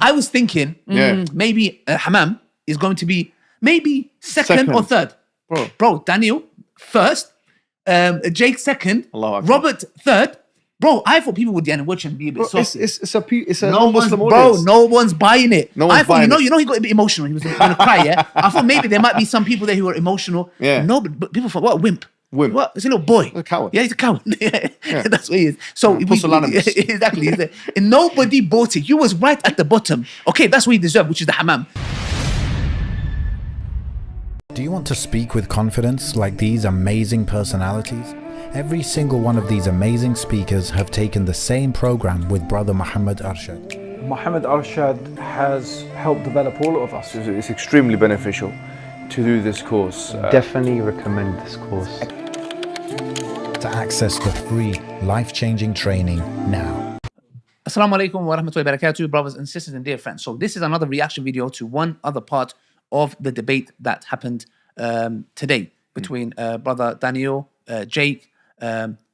I was thinking maybe Hammam is going to be maybe second or third. Bro, Daniel first, Jake second, Robert third. Bro, I thought people would watch and be a bit soft. It's a non-Muslim audience. Bro, no one's buying it. No one's buying it. You know, he got a bit emotional. He was going to cry, yeah? I thought maybe there might be some people there who were emotional. Yeah. No, but people thought, what a wimp. What? He's a little boy. A coward. Yeah, he's a coward. That's what he is. So pusillanimous. Exactly. And nobody bought it. You was right at the bottom. Okay, that's what he deserved, which is the Hammam. Do you want to speak with confidence like these amazing personalities? Every single one of these amazing speakers have taken the same program with Brother Muhammad Arshad. Muhammad Arshad has helped develop all of us. It's extremely beneficial to do this course. Definitely recommend this course. To access the free, life-changing training now. Assalamu alaikum wa rahmatullahi wa barakatuh, brothers and sisters and dear friends. So this is another reaction video to one other part of the debate that happened today between Brother Daniel, Jake,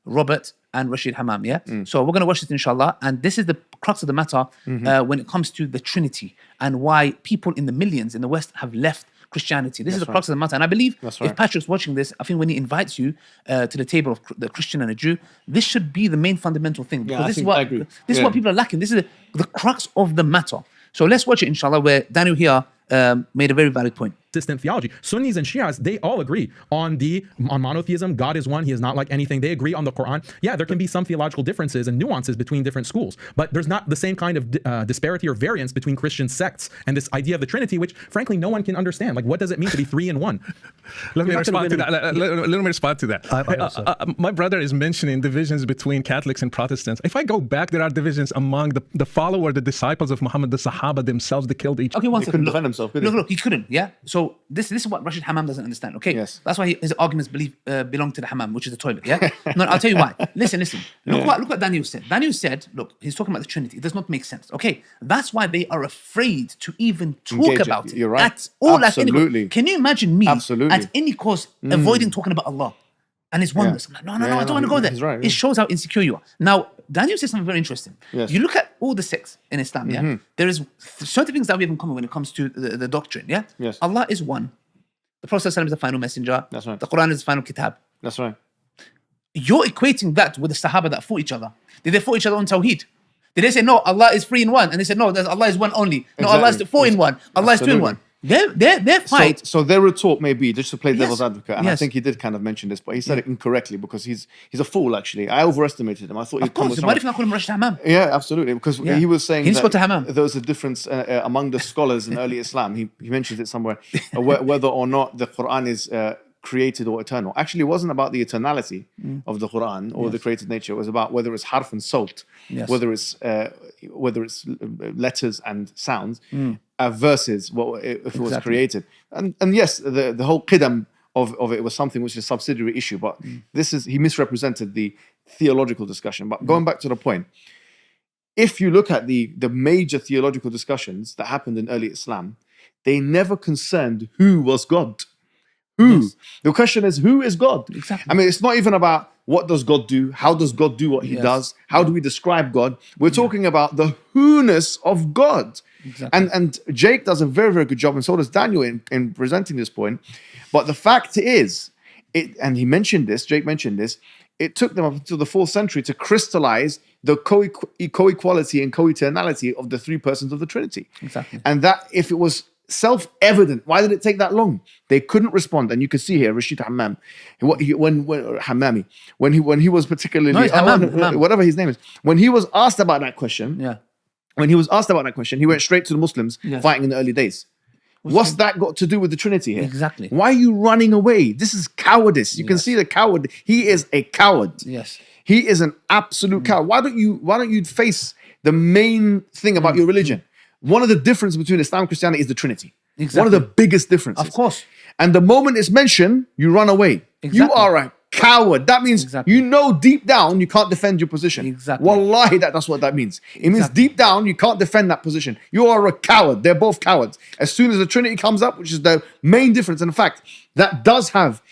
Robert and Rashid Hammam, yeah? So we're going to watch this inshallah, and this is the crux of the matter when it comes to the Trinity and why people in the millions in the West have left Christianity. This is the crux of the matter, and I believe if Patrick's watching this, I think when he invites you to the table of the Christian and a Jew, this should be the main fundamental thing, because this is what people are lacking. This is the crux of the matter. So let's watch it inshallah, where Daniel here made a very valid point. Consistent theology. Sunnis and Shias, they all agree on monotheism. God is one. He is not like anything. They agree on the Quran. Yeah, there can be some theological differences and nuances between different schools, but there's not the same kind of disparity or variance between Christian sects and this idea of the Trinity, which frankly no one can understand. Like, what does it mean to be three in one? Let me respond to that. Let me respond to that. My brother is mentioning divisions between Catholics and Protestants. If I go back, there are divisions among the the disciples of Muhammad, the Sahaba themselves. They killed each other. Okay, one He second. couldn't defend himself, could he? Look, he couldn't, yeah? So this is what Rashid Hammam doesn't understand, okay? Yes. That's why his arguments belong to the Hammam, which is the toilet, yeah? No, I'll tell you why. Listen. Look what Daniel said. Daniel said, look, he's talking about the Trinity. It does not make sense, okay? That's why they are afraid to even talk about it. You're right. At all. Absolutely. Can you imagine me Absolutely. at any cost avoiding talking about Allah and His oneness? I'm like, no, I don't want to go there. He's right, It shows how insecure you are. Now, Daniel says something very interesting. Yes. You look at all the sects in Islam, yeah? There is certain things that we have in common when it comes to the doctrine, yeah? Yes. Allah is one. The Prophet ﷺ is the final messenger. That's right. The Quran is the final kitab. That's right. You're equating that with the Sahaba that fought each other. Did they fight each other on Tawheed? Did they say, no, Allah is 3 in 1? And they said, no, Allah is one only. No, Allah is 4 in 1. Allah is 2 in 1. Their fight. So their retort may be, just to play devil's advocate, and I Yes. think he did kind of mention this, but he said it incorrectly because he's a fool, actually. I overestimated him. I thought he'd Of come course, with why some... did you not call him Rashid Hammam? Yeah, absolutely. Because he was saying He needs to go to that Hammam. there was a difference among the scholars in early Islam. He mentions it somewhere, whether or not the Quran is created or eternal. Actually, it wasn't about the eternality of the Quran or the created nature. It was about whether it's harf and salt, whether it's letters and sounds versus if it was created. And yes, the whole qidam of it was something which is a subsidiary issue, but he misrepresented the theological discussion. But going back to the point, if you look at the major theological discussions that happened in early Islam, they never concerned who was God. Who? Yes. The question is, who is God? Exactly. I mean, it's not even about what does God do? How does God do what He does? How do we describe God? We're talking about the who-ness of God. Exactly. And Jake does a very, very good job, and so does Daniel in presenting this point. But the fact is, and Jake mentioned this, it took them up until the 4th century to crystallize the co-equality and co-eternality of the 3 persons of the Trinity. Exactly. And that, if it was self-evident, why did it take that long? They couldn't respond. And you can see here Rashid Hammam, when he was particularly Hammam. whatever his name is, when he was asked about that question, he went straight to the Muslims fighting in the early days. What's that got to do with the Trinity here? Exactly. Why are you running away? This is cowardice. You can see the coward. He is a coward. Yes. He is an absolute coward. Why don't you face the main thing about your religion? One of the differences between Islam and Christianity is the Trinity. Exactly. One of the biggest differences. Of course. And the moment it's mentioned, you run away. Exactly. You are a coward. That means you know deep down you can't defend your position. Exactly. Wallahi, that's what that means. It means deep down you can't defend that position. You are a coward. They're both cowards. As soon as the Trinity comes up, which is the main difference, and in fact, that does have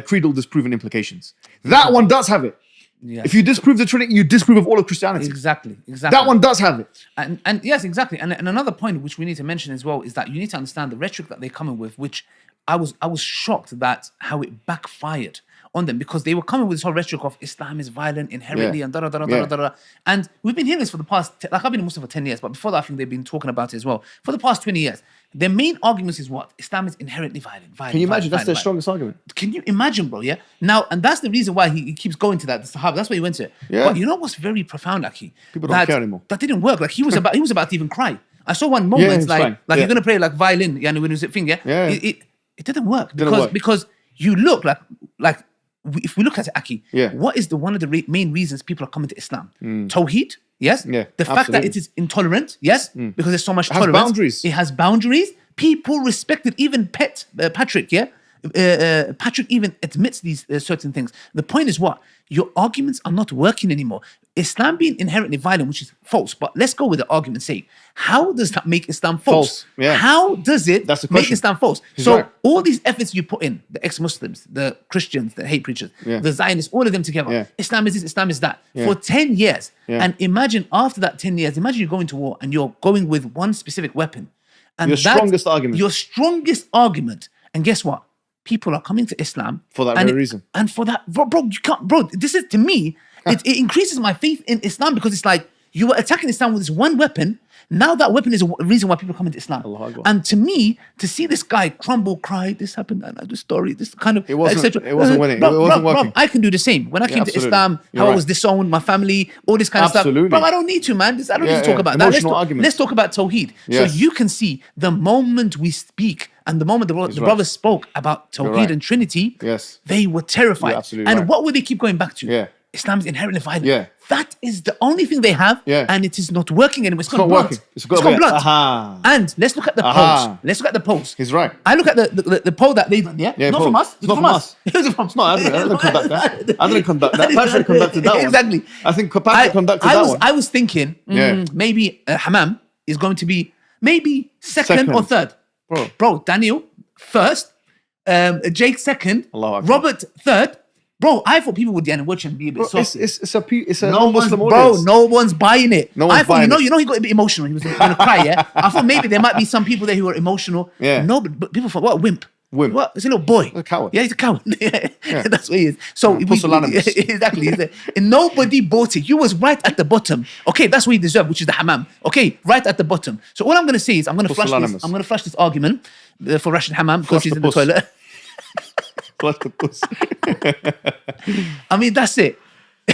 creedal disproven implications. That one does have it. Yeah. If you disprove the Trinity, you disprove of all of Christianity. Exactly. That one does have it. And yes, exactly. And another point which we need to mention as well is that you need to understand the rhetoric that they're coming with, which I was shocked that how it backfired on them, because they were coming with this whole rhetoric of Islam is violent inherently and da. And we've been hearing this for the past, like I've been a Muslim for 10 years, but before that I think they've been talking about it as well. For the past 20 years, their main argument is what? Islam is inherently violent. Can you imagine? That's their strongest argument. Can you imagine, bro? Yeah. Now, and that's the reason why he keeps going to that. The Sahaba. That's why he went to it. Yeah. But you know what's very profound, Aki? People don't care anymore. That didn't work. Like he was about to even cry. I saw one moment like you're gonna play like violin, when it was a thing, It didn't work because you look like if we look at it, Aki, what is one of the main reasons people are coming to Islam? Tawheed, yes. Yeah, the fact that it is intolerant, yes, because there's so much tolerance. Boundaries. It has boundaries. People respect it. Even Patrick, Patrick even admits these certain things. The point is what? Your arguments are not working anymore. Islam being inherently violent, which is false, but let's go with the argument's sake. How does that make Islam false? Yeah. How does it make Islam false? All these efforts you put in, the ex-Muslims, the Christians, the hate preachers, the Zionists, all of them together, Islam is this, Islam is that, for 10 years. And imagine after that 10 years, imagine you're going to war and you're going with one specific weapon. And your strongest argument. Your strongest argument. And guess what? People are coming to Islam for that very reason. And for that, bro, you can't, bro. This is, to me, it increases my faith in Islam, because it's like you were attacking Islam with this one weapon. Now that weapon is a reason why people come into Islam. And to me, to see this guy crumble, cry, this happened, this story, this kind of, it wasn't winning. It wasn't working. I can do the same. When I came to Islam, how I was disowned, my family, all this kind of stuff. Bro, I don't need to, man. I don't need to talk about that. Let's talk about Tawheed. So you can see the moment we speak and the moment the brothers spoke about Tawheed and Trinity, they were terrified. And what would they keep going back to? Islam is inherently violent. That is the only thing they have, and it is not working anymore. It's gone blunt. It's gone blunt. And let's look at the polls. Let's look at the polls. He's right. I look at the poll that they done, not from us. It's not from us. It's not. I didn't conduct that. I didn't conduct that. Patrick conducted that one. Exactly. I think Patrick conducted that one. I was thinking maybe Hammam is going to be maybe second or third. Bro, Daniel first, Jake second, Robert third. Bro, I thought people would watch and be a bit soft. It's a non-Muslim audience. Bro, no one's buying it. No one's buying it. You know, he got a bit emotional. He was going to cry, I thought maybe there might be some people there who were emotional. No, but people thought, what a wimp. What? It's a little boy. A coward. Yeah, he's a coward. That's what he is. So exactly. And nobody bought it. You was right at the bottom. Okay, that's what he deserved, which is the Hammam. Okay, right at the bottom. So all I'm going to say is I'm going to flush this argument for Rashid Hammam because he's in the toilet. I mean, that's it.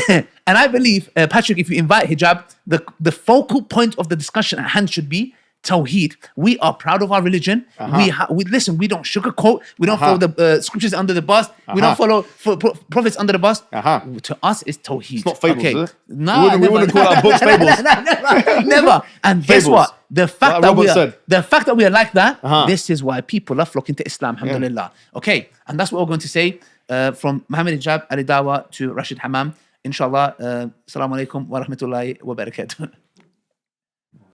And I believe, Patrick, if you invite hijab, the focal point of the discussion at hand should be Tawheed. We are proud of our religion. We listen. We don't sugarcoat. We don't follow the scriptures under the bus. We don't follow prophets under the bus. To us, it's Tawheed. It's not fables, is it? No, we wouldn't call our books fables. Never. And guess what? The fact that we are like that, this is why people are flocking to Islam. Alhamdulillah. Okay, and that's what we're going to say from Muhammad Hijab, Ali Dawa to Rashid Hammam. Inshallah. Assalamu alaikum wa rahmatullahi wa barakatuh.